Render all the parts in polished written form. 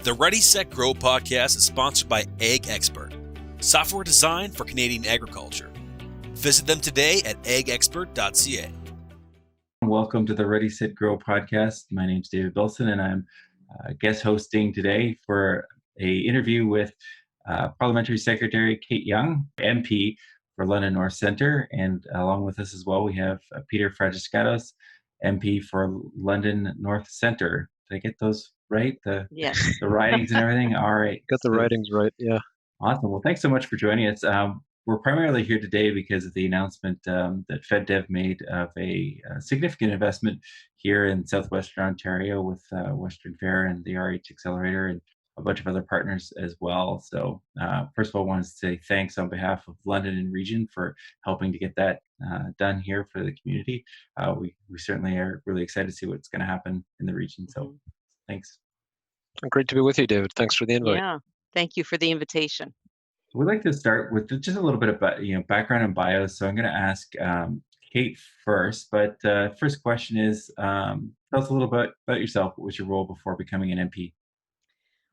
The Ready, Set, Grow podcast is sponsored by Ag Expert, software designed for Canadian agriculture. Visit them today at agexpert.ca. Welcome to the Ready, Set, Grow podcast. My name is David Bilson, and I'm guest hosting today for an interview with Parliamentary Secretary Kate Young, MP for London North Centre. And along with us as well, we have Peter Fragiskatos, MP for London North Centre. Did I get those right? Yes. The ridings and everything? All right. Got the writings right, yeah. Awesome. Well, thanks so much for joining us. We're primarily here today because of the announcement that FedDev made of a significant investment here in southwestern Ontario with Western Fair and the RH Accelerator and a bunch of other partners as well. So first of all, I wanted to say thanks on behalf of London and region for helping to get that done here for the community. We certainly are really excited to see what's going to happen in the region. So thanks. Great to be with you, David. Thanks for the invite. Yeah, thank you for the invitation. We'd like to start with just a little bit about background and bios. So I'm going to ask Kate first, but first question is, tell us a little bit about yourself. What was your role before becoming an MP?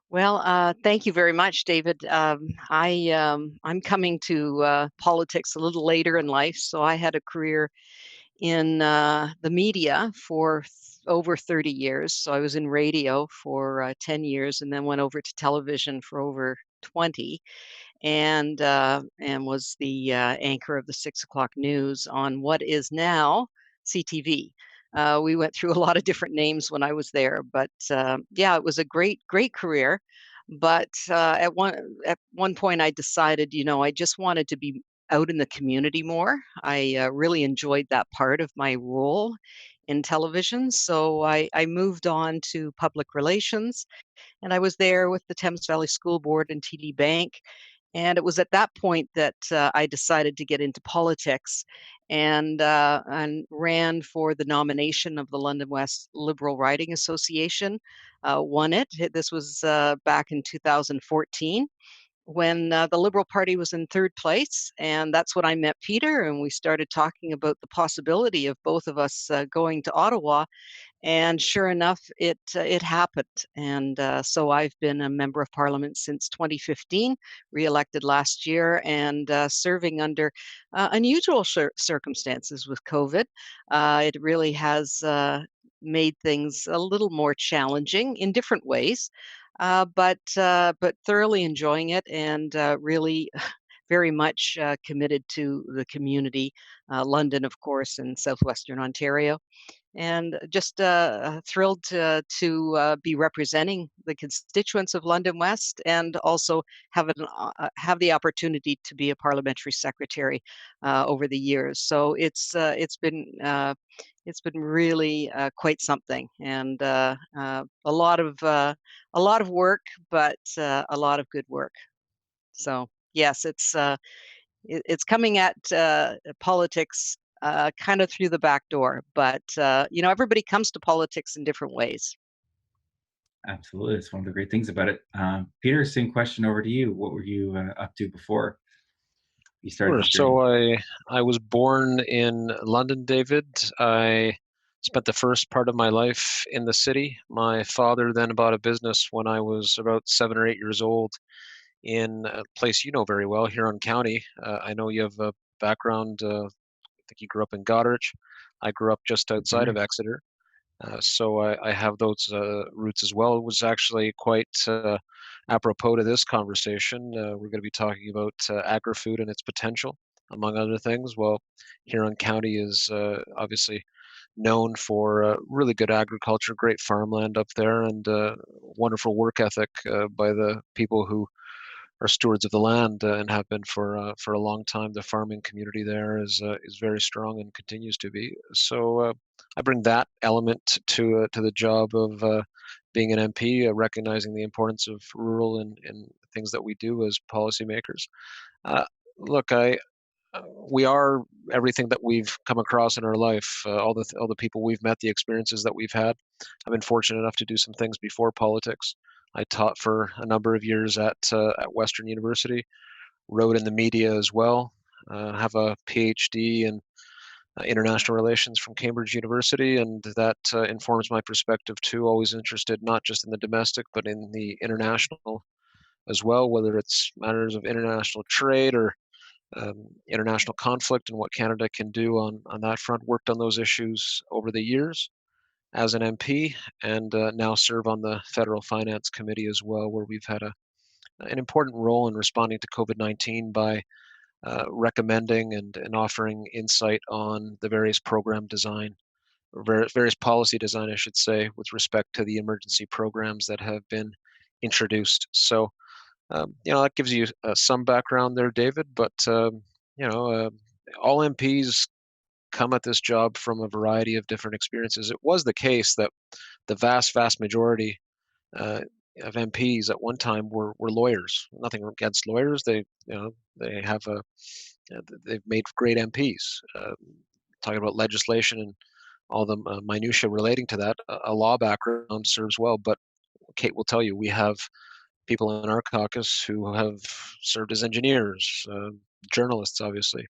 Well, thank you very much, David. I'm coming to politics a little later in life, so I had a career in the media for over 30 years. So I was in radio for 10 years and then went over to television for over 20 and was the anchor of the 6 o'clock news on what is now CTV. We went through a lot of different names when I was there, but yeah, it was a great career. But at one point, I decided, I just wanted to be out in the community more. I really enjoyed that part of my role in television, so I moved on to public relations, and I was there with the Thames Valley School Board and TD Bank. And it was at that point that I decided to get into politics and ran for the nomination of the London West Liberal Riding Association, won it. This was back in 2014 when the Liberal Party was in third place. And that's when I met Peter, and we started talking about the possibility of both of us going to Ottawa. And sure enough, it happened. And so I've been a member of parliament since 2015, re-elected last year, and serving under unusual circumstances with COVID. It really has made things a little more challenging in different ways, but thoroughly enjoying it and really very much committed to the community, London, of course, and southwestern Ontario. And just thrilled to be representing the constituents of London West, and also have the opportunity to be a parliamentary secretary over the years. So it's been really quite something, and a lot of work, but a lot of good work. So yes, it's coming at politics kind of through the back door, but everybody comes to politics in different ways. Absolutely. It's one of the great things about it. Peter, same question over to you. What were you up to before you started this journey? So I was born in London, David. I spent the first part of my life in the city. My father then bought a business when I was about 7 or 8 years old in a place you know very well, Huron County. I know you have a background, I think you grew up in Goderich. I grew up just outside of Exeter. So I have those roots as well. It was actually quite apropos to this conversation. We're going to be talking about agri-food and its potential, among other things. Well, Huron County is obviously known for really good agriculture, great farmland up there, and wonderful work ethic by the people who are stewards of the land and have been for a long time. The farming community there is very strong and continues to be. So I bring that element to the job of being an MP, recognizing the importance of rural and things that we do as policymakers. Look, we are everything that we've come across in our life. All the people we've met, the experiences that we've had. I've been fortunate enough to do some things before politics. I taught for a number of years at Western University, wrote in the media as well, have a PhD in international relations from Cambridge University, and that informs my perspective too. Always interested not just in the domestic, but in the international as well, whether it's matters of international trade or international conflict and what Canada can do on that front. Worked on those issues over the years as an MP, and now serve on the Federal Finance Committee as well, where we've had an important role in responding to COVID-19 by recommending and offering insight on the various program design, or various policy design, I should say, with respect to the emergency programs that have been introduced. So, that gives you some background there, David, but, all MPs come at this job from a variety of different experiences. It was the case that the vast majority uh, of MPs at one time were lawyers. Nothing against lawyers. They have they've made great MPs. Talking about legislation and all the minutia relating to that, a law background serves well. But Kate will tell you, we have people in our caucus who have served as engineers, journalists, obviously.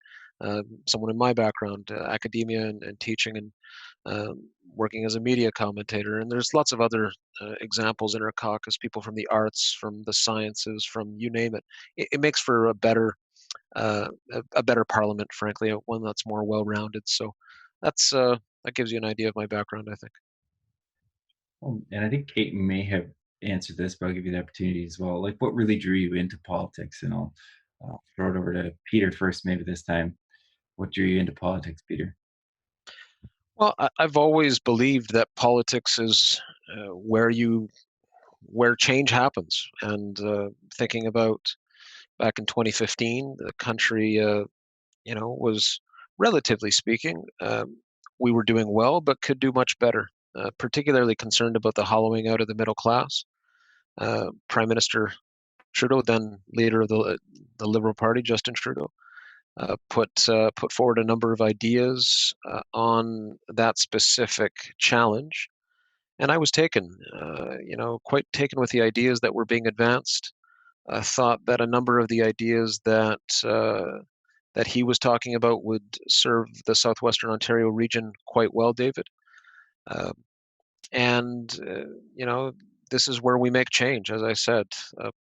Someone in my background, academia and teaching, and working as a media commentator. And there's lots of other examples in our caucus, people from the arts, from the sciences, from you name it. It makes for a better parliament, frankly, one that's more well-rounded. So that gives you an idea of my background, I think. And I think Kate may have answered this, but I'll give you the opportunity as well. Like, what really drew you into politics? And I'll throw it over to Peter first, maybe this time. What drew you into politics, Peter? Well, I've always believed that politics is where change happens. And thinking about back in 2015, the country, was relatively speaking, we were doing well, but could do much better. Particularly concerned about the hollowing out of the middle class. Prime Minister Trudeau, then leader of the Liberal Party, Justin Trudeau, put forward a number of ideas on that specific challenge, and I was taken, quite taken with the ideas that were being advanced. I thought that a number of the ideas that he was talking about would serve the southwestern Ontario region quite well, David. Uh, and this is where we make change. As I said,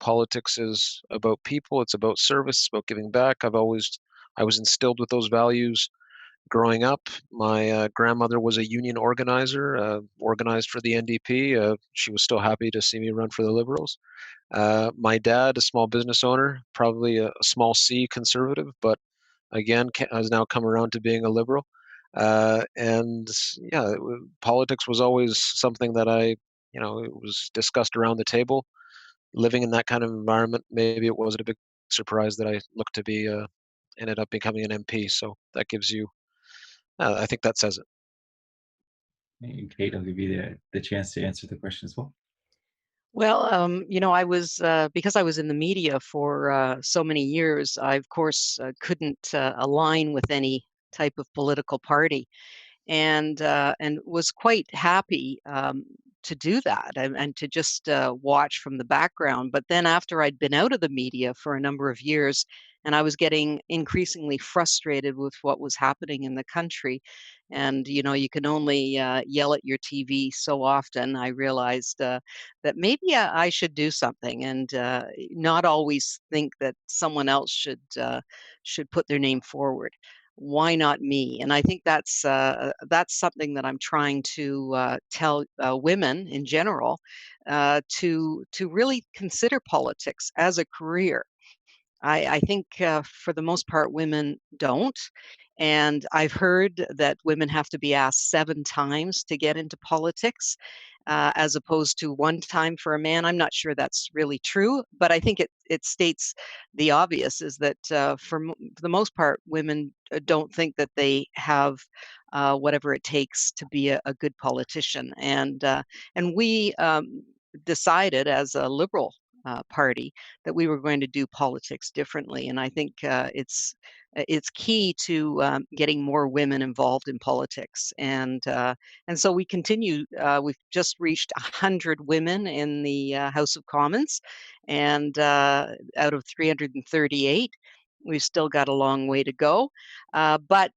politics is about people. It's about service. It's about giving back. I was instilled with those values growing up. My grandmother was a union organizer, organized for the NDP. She was still happy to see me run for the Liberals. My dad, a small business owner, probably a small C conservative, but again has now come around to being a Liberal. And yeah, politics was always something that it was discussed around the table. Living in that kind of environment, maybe it wasn't a big surprise that I looked to be ended up becoming an MP. So that gives you, I think that says it. And Kate, I'll give you the chance to answer the question as well. Well, I was because I was in the media for so many years. I, of course, couldn't align with any type of political party, and was quite happy to do that and to just watch from the background. But then after I'd been out of the media for a number of years, and I was getting increasingly frustrated with what was happening in the country, and you can only yell at your TV so often. I realized that maybe I should do something, and not always think that someone else should put their name forward. Why not me? And I think that's something that I'm trying to tell women in general, to really consider politics as a career. I think for the most part, women don't. And I've heard that women have to be asked 7 times to get into politics, as opposed to 1 time for a man. I'm not sure that's really true, but I think it states the obvious is that for the most part, women don't think that they have whatever it takes to be a good politician. And we decided as a liberal party that we were going to do politics differently. And I think it's key to getting more women involved in politics. And so we continue. We've just reached 100 women in the House of Commons, and out of 338. we've still got a long way to go, but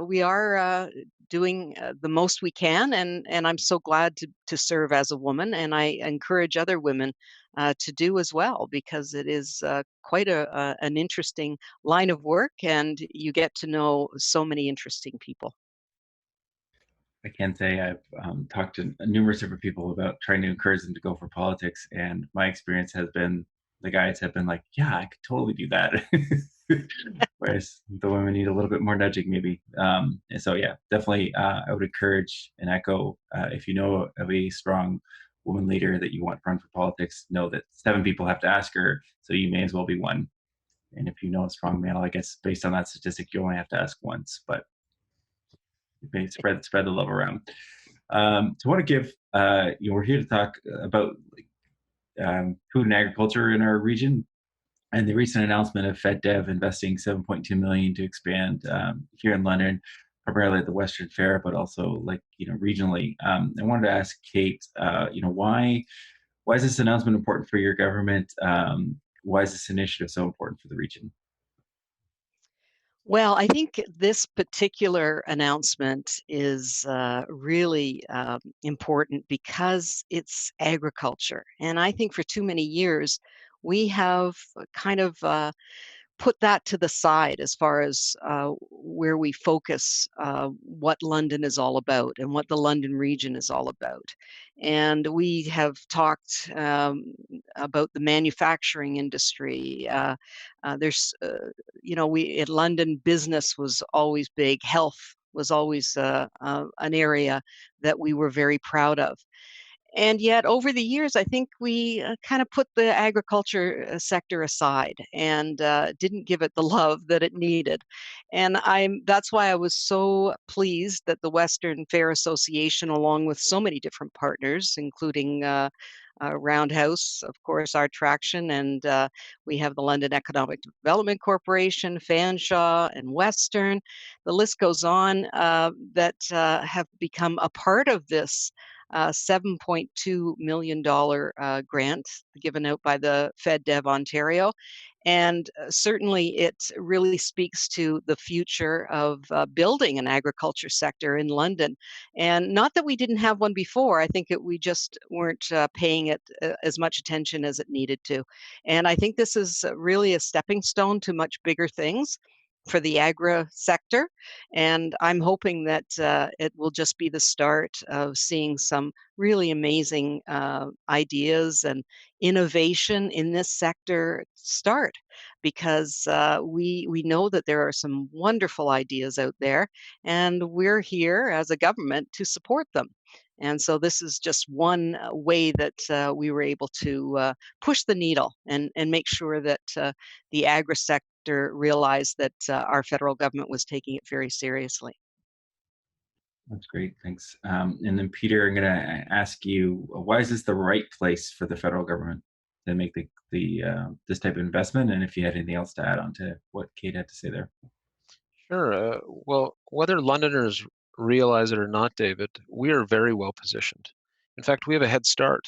we are doing the most we can, and I'm so glad to serve as a woman, and I encourage other women to do as well, because it is quite an interesting line of work, and you get to know so many interesting people. I can say I've talked to numerous different people about trying to encourage them to go for politics, and my experience has been the guys have been like, "Yeah, I could totally do that," whereas the women need a little bit more nudging, maybe. And so, yeah, definitely, I would encourage and echo if you know of a strong woman leader that you want to run for politics, know that 7 people have to ask her, so you may as well be one. And if you know a strong male, I guess based on that statistic, you only have to ask once, but maybe spread the love around. So I want to give we're here to talk about food and agriculture in our region, and the recent announcement of FedDev investing 7.2 million to expand here in London, primarily at the Western Fair, but also regionally. I wanted to ask Kate, why is this announcement important for your government? Why is this initiative so important for the region? Well, I think this particular announcement is really important because it's agriculture. And I think for too many years, we have kind of put that to the side as far as where we focus what London is all about and what the London region is all about. And we have talked about the manufacturing industry. We in London, business was always big, health was always an area that we were very proud of. And yet, over the years, I think we kind of put the agriculture sector aside and didn't give it the love that it needed. And that's why I was so pleased that the Western Fair Association, along with so many different partners, including Roundhouse, of course, our traction, and we have the London Economic Development Corporation, Fanshawe, and Western. The list goes on that have become a part of this $7.2 million grant given out by the FedDev Ontario. And certainly it really speaks to the future of building an agriculture sector in London. And not that we didn't have one before, I think we just weren't paying it as much attention as it needed to. And I think this is really a stepping stone to much bigger things for the agri sector. And I'm hoping that it will just be the start of seeing some really amazing ideas and innovation in this sector start, because we know that there are some wonderful ideas out there, and we're here as a government to support them. And so this is just one way that we were able to push the needle and make sure that the agri sector realized that our federal government was taking it very seriously. That's great, thanks. And then Peter, I'm going to ask you, why is this the right place for the federal government to make the this type of investment? And if you had anything else to add on to what Kate had to say there. Sure. Well, whether Londoners realize it or not, David, we are very well positioned. In fact, we have a head start.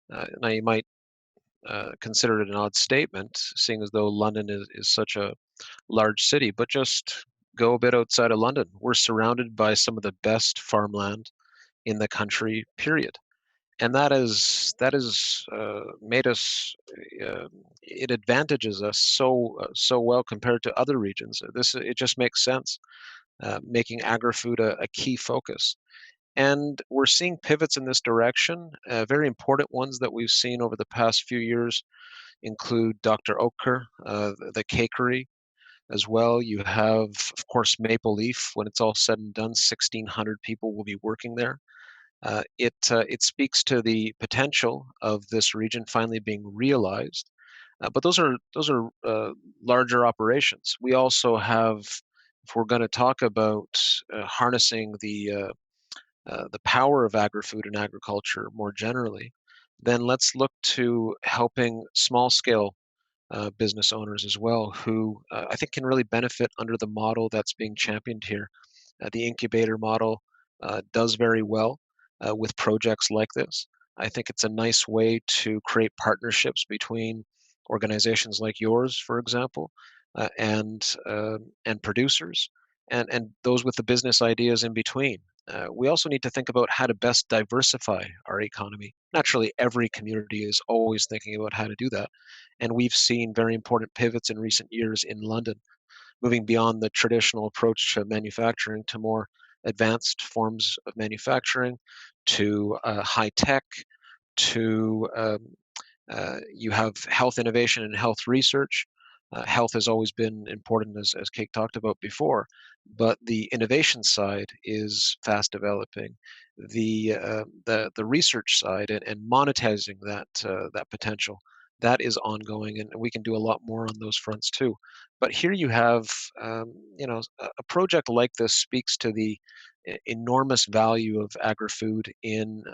Now, you might consider it an odd statement, seeing as though London is such a large city, but just go a bit outside of London. We're surrounded by some of the best farmland in the country, period. And that is made us. It advantages us so well compared to other regions. It just makes sense, making agri-food a key focus. And we're seeing pivots in this direction. Very important ones that we've seen over the past few years include Dr. Oetker, the cakery, as well. You have, of course, Maple Leaf. When it's all said and done, 1,600 people will be working there. It speaks to the potential of this region finally being realized. But those are larger operations. We also have, if we're going to talk about harnessing the power of agri-food and agriculture more generally, then let's look to helping small scale business owners as well, who I think can really benefit under the model that's being championed here. The incubator model does very well with projects like this. I think it's a nice way to create partnerships between organizations like yours, for example, and producers, and those with the business ideas in between. We also need to think about how to best diversify our economy. Naturally, every community is always thinking about how to do that, and we've seen very important pivots in recent years in London, moving beyond the traditional approach to manufacturing to more advanced forms of manufacturing, to high tech, to you have health innovation and health research. Health has always been important, as Kate talked about before, but the innovation side is fast developing. The research side and monetizing that potential, that is ongoing, and we can do a lot more on those fronts too. But here you have, a project like this speaks to the enormous value of agri-food in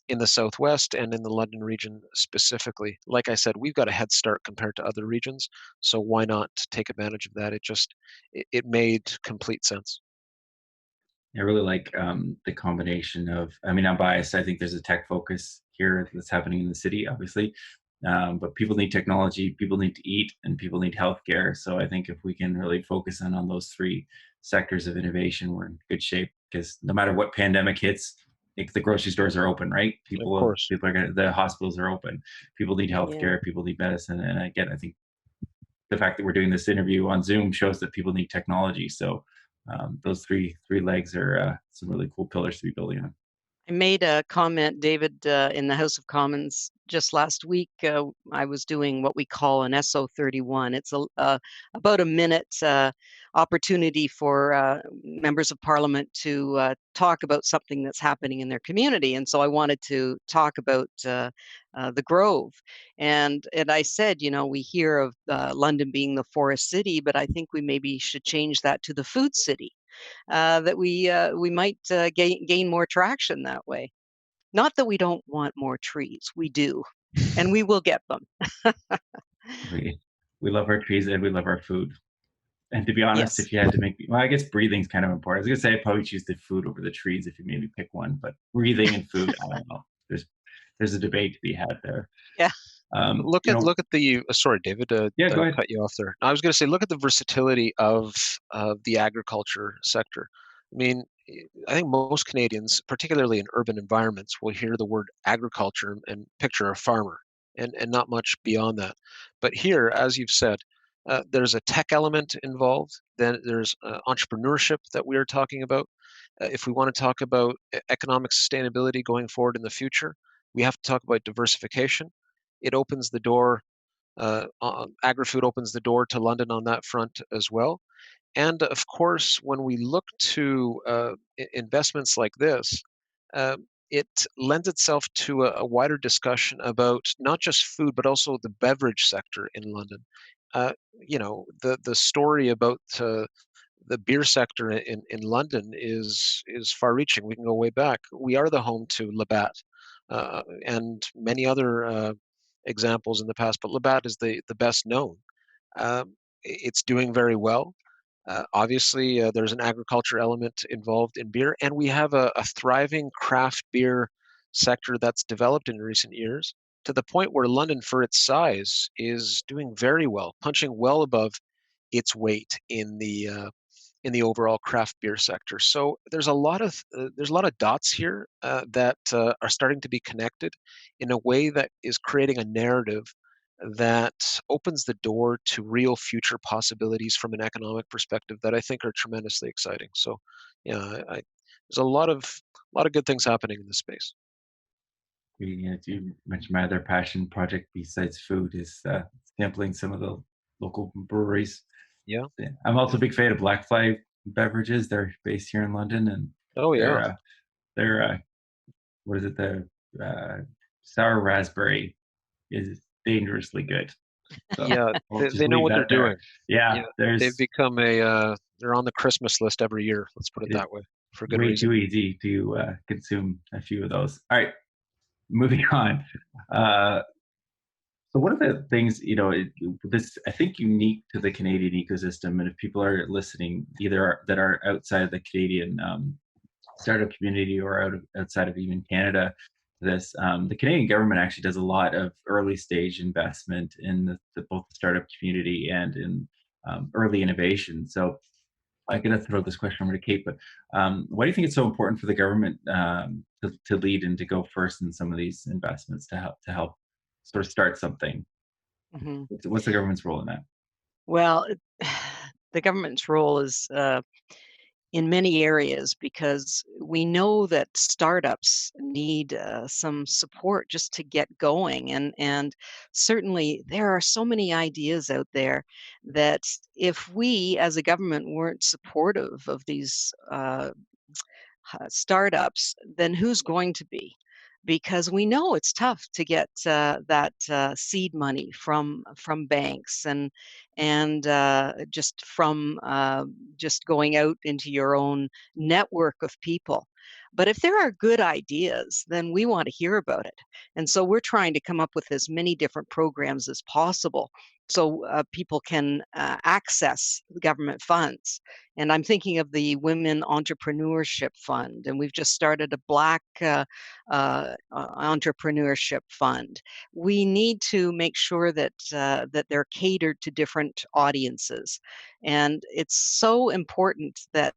the Southwest and in the London region specifically. Like I said, we've got a head start compared to other regions, so why not take advantage of that? It made complete sense. I really like the combination of, I mean, I'm biased. I think there's a tech focus here that's happening in the city, obviously. But people need technology, people need to eat, and people need healthcare. So I think if we can really focus on those three sectors of innovation, we're in good shape, because no matter what pandemic hits, like, the grocery stores are open, right? Of course. People are gonna, the hospitals are open. People need Yeah. healthcare, people need medicine. And again, I think the fact that we're doing this interview on Zoom shows that people need technology. So those three legs are some really cool pillars to be building on. I made a comment, David, in the House of Commons just last week. I was doing what we call an SO31. It's about a minute opportunity for members of Parliament to talk about something that's happening in their community. And so I wanted to talk about the Grove. And I said, we hear of London being the forest city, but I think we maybe should change that to the food city. That we might gain more traction that way. Not that we don't want more trees, we do, and we will get them. We love our trees and we love our food. And to be honest, Yes. if you had to make, well, I guess breathing's kind of important. I was gonna say I'd probably choose the food over the trees if you maybe pick one, but breathing and food, I don't know. There's a debate to be had there. Yeah. Look at the sorry, David, Yeah, go to ahead. cut you off there. I was going to say, look at the versatility of the agriculture sector. I mean, I think most Canadians, particularly in urban environments, will hear the word agriculture and picture a farmer, and not much beyond that. But here, as you've said, there's a tech element involved. Then there's entrepreneurship that we are talking about. If we want to talk about economic sustainability going forward in the future, we have to talk about diversification. It opens the door. Agri-food opens the door to London on that front as well. And of course, when we look to investments like this, uh, it lends itself to a wider discussion about not just food, but also the beverage sector in London. The story about the beer sector in London is far-reaching. We can go way back. We are the home to Labatt and many other examples in the past, but Labatt is the best known. It's doing very well. Obviously, there's an agriculture element involved in beer, and we have a thriving craft beer sector that's developed in recent years to the point where London, for its size, is doing very well, punching well above its weight in the overall craft beer sector. So there's a lot of dots here that are starting to be connected in a way that is creating a narrative that opens the door to real future possibilities from an economic perspective that I think are tremendously exciting. So, yeah, there's a lot of good things happening in this space. You mentioned my other passion project besides food is sampling some of the local breweries. Yeah. Yeah. I'm also Yeah. a big fan of Black Fly beverages. They're based here in London, and Oh they're yeah. what is it? The sour raspberry is dangerously good. So Yeah. we'll just They know leave what they're that there. doing. Yeah, Yeah. They've there's become they're on the Christmas list every year. Let's put it it is that way, for good way reason. too easy to consume a few of those. All right, moving on. Uh, So one of the things, this I think unique to the Canadian ecosystem, and if people are listening, that are outside of the Canadian startup community or outside of even Canada, this. The Canadian government actually does a lot of early stage investment in both the startup community and in early innovation. So I'm going to throw this question over to Kate, but why do you think it's so important for the government to lead and to go first in some of these investments to help sort of start something? Hmm. What's the government's role in that? Well, the government's role is in many areas because we know that startups need some support just to get going, and certainly there are so many ideas out there that if we as a government weren't supportive of these startups, then who's going to be? Because we know it's tough to get that seed money from banks and just from just going out into your own network of people. But if there are good ideas, then we want to hear about it. And so we're trying to come up with as many different programs as possible so people can access the government funds. And I'm thinking of the Women Entrepreneurship Fund, and we've just started a Black Entrepreneurship Fund. We need to make sure that they're catered to different audiences, and it's so important that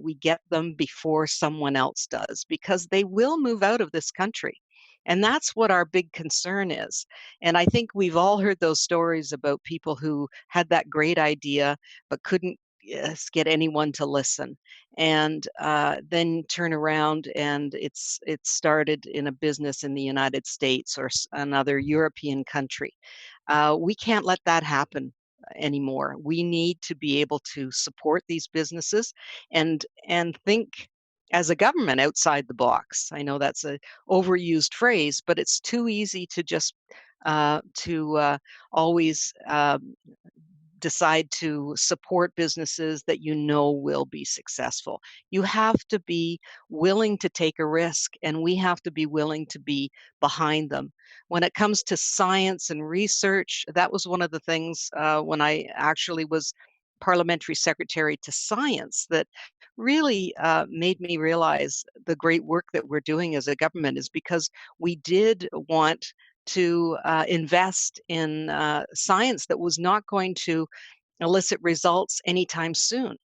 we get them before someone else does, because they will move out of this country. And that's what our big concern is. And I think we've all heard those stories about people who had that great idea but couldn't get anyone to listen, and then turn around and it's started in a business in the United States or another European country. We can't let that happen anymore. We need to be able to support these businesses and think as a government outside the box. I know that's a overused phrase, but it's too easy to just to always decide to support businesses that you know will be successful. You have to be willing to take a risk, and we have to be willing to be behind them. When it comes to science and research, that was one of the things when I actually was parliamentary secretary to science that really made me realize the great work that we're doing as a government is because we did want to invest in science that was not going to elicit results anytime soon.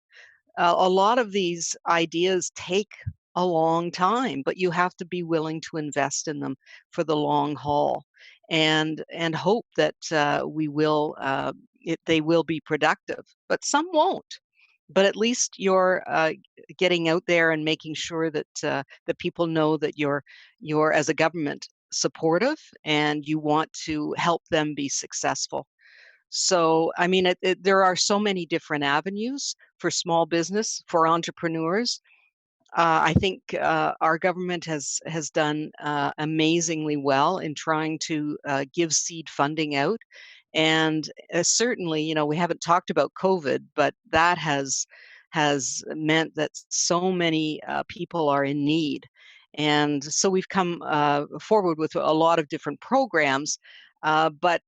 A lot of these ideas take a long time, but you have to be willing to invest in them for the long haul, and hope that they will be productive. But some won't. But at least you're getting out there and making sure that people know that you're as a government supportive and you want to help them be successful. So, I mean, there are so many different avenues for small business, for entrepreneurs. I think our government has done amazingly well in trying to give seed funding out, and certainly, we haven't talked about COVID, but that has meant that so many people are in need, and so we've come forward with a lot of different programs. But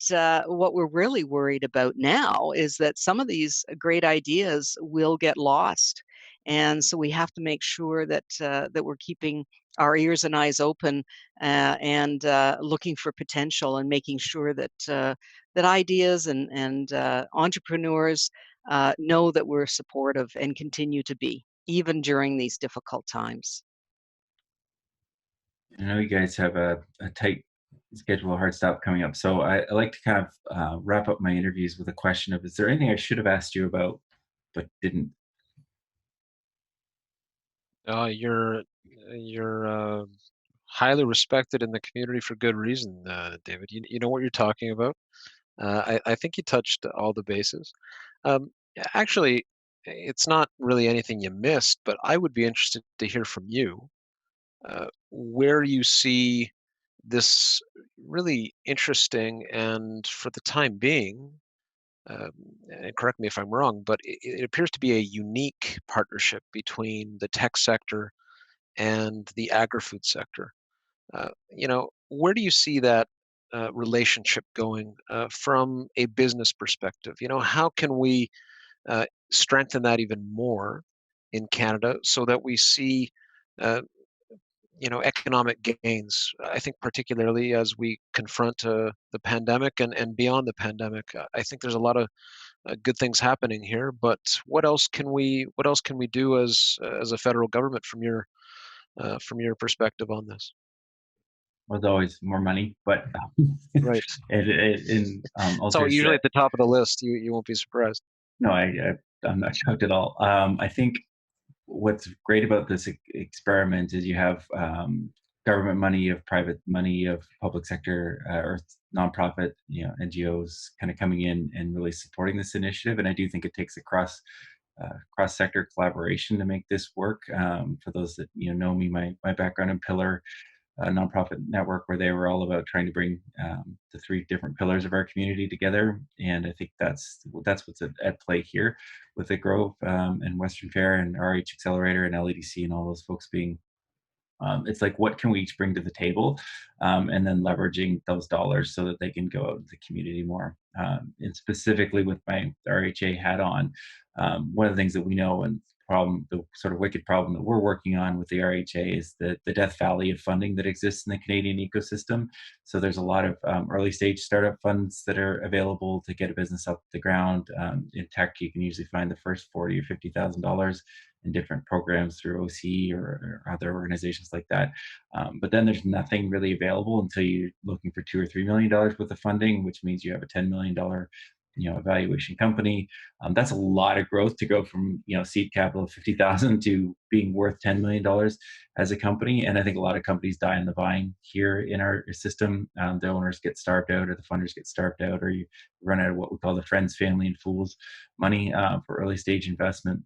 what we're really worried about now is that some of these great ideas will get lost, and so we have to make sure that we're keeping our ears and eyes open and looking for potential and making sure that ideas and entrepreneurs know that we're supportive and continue to be, even during these difficult times. I know you guys have a tight schedule, a hard stop coming up. So I like to kind of wrap up my interviews with a question of, is there anything I should have asked you about but didn't? You're highly respected in the community for good reason, David. You know what you're talking about. I think you touched all the bases. Actually, it's not really anything you missed, but I would be interested to hear from you where you see this really interesting and, for the time being, and correct me if I'm wrong, but it appears to be a unique partnership between the tech sector and the agri-food sector. Where do you see that relationship going from a business perspective? How can we strengthen that even more in Canada so that we see uh, economic gains. I think particularly as we confront the pandemic and beyond the pandemic, I think there's a lot of good things happening here. But what else can we do as a federal government from your perspective on this? There's always more money, but Right. So ulcers. usually at the top of the list, you won't be surprised. No, I'm not shocked at all. I think what's great about this experiment is you have government money, you have private money, you have public sector or nonprofit, NGOs kind of coming in and really supporting this initiative. And I do think it takes a cross sector collaboration to make this work. For those that know me, my background in Pillar, a nonprofit network where they were all about trying to bring the three different pillars of our community together. And I think that's what's at play here with the Grove and Western Fair and RH Accelerator and LEDC and all those folks being. It's like, what can we each bring to the table, and then leveraging those dollars so that they can go out into the community more. And specifically with my RHA hat on, one of the things that we know and the sort of wicked problem that we're working on with the RHA is the death valley of funding that exists in the Canadian ecosystem. So there's a lot of early stage startup funds that are available to get a business off the ground. In tech, you can usually find the first $40,000 or $50,000 in different programs through OC or other organizations like that. But then there's nothing really available until you're looking for $2 or $3 million worth of funding, which means you have a $10 million evaluation company. That's a lot of growth to go from seed capital of 50,000 to being worth $10 million as a company. And I think a lot of companies die on the vine here in our system. The owners get starved out, or the funders get starved out, or you run out of what we call the friends, family, and fools money for early stage investment.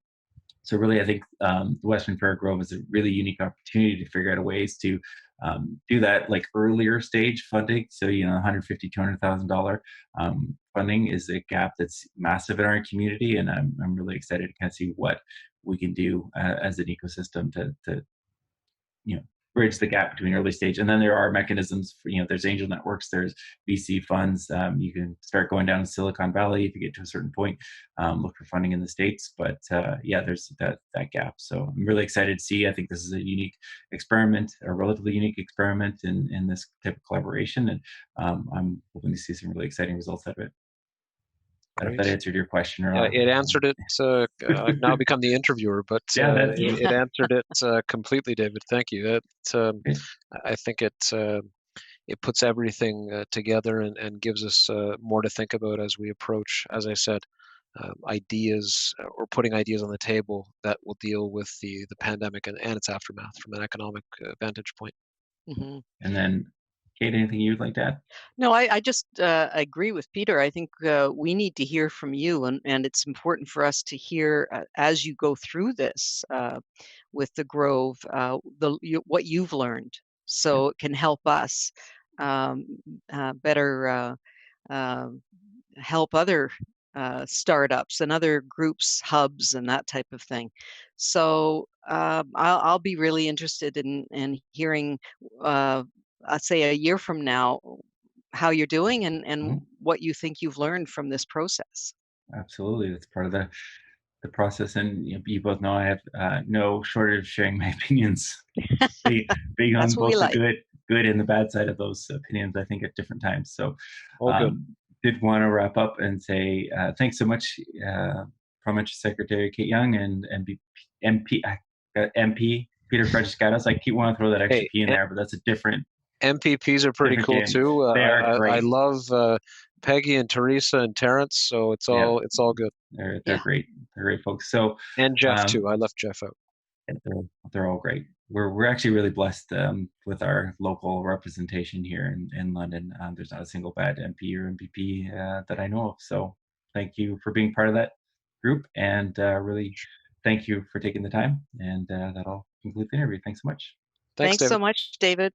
So really, I think the Western Fair Grove is a really unique opportunity to figure out ways to do that, like earlier stage funding. So $150,000, $200,000 funding is a gap that's massive in our community, and I'm really excited to kind of see what we can do as an ecosystem to bridge the gap between early stage. And then there are mechanisms for, there's angel networks, there's VC funds. You can start going down to Silicon Valley if you get to a certain point, look for funding in the States. But there's that gap. So I'm really excited to see. I think this is a unique experiment, a relatively unique experiment in this type of collaboration. And I'm hoping to see some really exciting results out of it. I don't know if that answered your question or not. It answered it. I've now become the interviewer, but it answered it completely, David. Thank you. I think it puts everything together and gives us more to think about as we approach, as I said, ideas or putting ideas on the table that will deal with the pandemic and its aftermath from an economic vantage point. Mm-hmm. And then, Kate, anything you'd like to add? No, I just agree with Peter. I think we need to hear from you, and it's important for us to hear as you go through this with the Grove, what you've learned, so it can help us better help other startups and other groups, hubs, and that type of thing. So I'll be really interested in hearing. I'd say a year from now, how you're doing and what you think you've learned from this process. Absolutely. That's part of the process. And you both know I have no shortage of sharing my opinions, being on both the good and the bad side of those opinions, I think, at different times. So did want to wrap up and say thanks so much, Parliamentary Secretary Kate Young and MP Peter Fragiskatos. I keep wanting to throw that extra P in there, but that's a different. MPPs are pretty cool too. They are great. I love Peggy and Teresa and Terrence, so it's all good. They're great. They're great folks. So and Jeff too. I left Jeff out. They're all great. We're actually really blessed with our local representation here in London. There's not a single bad MP or MPP that I know of. So thank you for being part of that group, and really thank you for taking the time. And that'll conclude the interview. Thanks so much. Thanks so much, David.